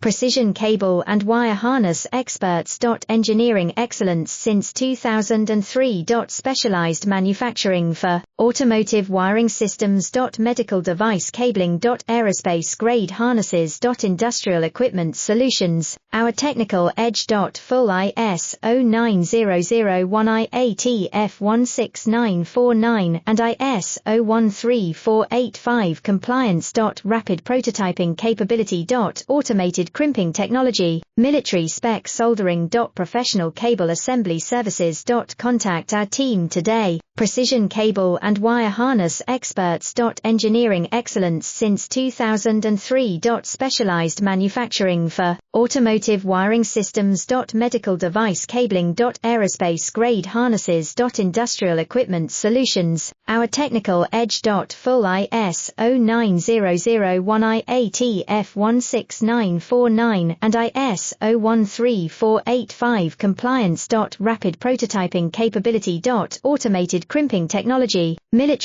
precision cable and wire harness experts. Engineering excellence since 2003. Specialized manufacturing for automotive wiring systems. Medical device cabling. Aerospace grade harnesses. Industrial equipment solutions, our technical edge. Full ISO 9001 IATF 16949 and ISO 13485 compliance. Rapid prototyping capability. Automated crimping technology, military spec soldering. Professional cable assembly services. Contact our team today. Precision cable and wire harness experts. Engineering excellence since 2003. Specialized manufacturing for automotive wiring systems. Medical device cabling. Aerospace grade harnesses. Industrial equipment solutions, our technical edge. Full ISO 9001 IATF 16949 and ISO 13485 compliance. Rapid prototyping capability. Automated crimping technology, military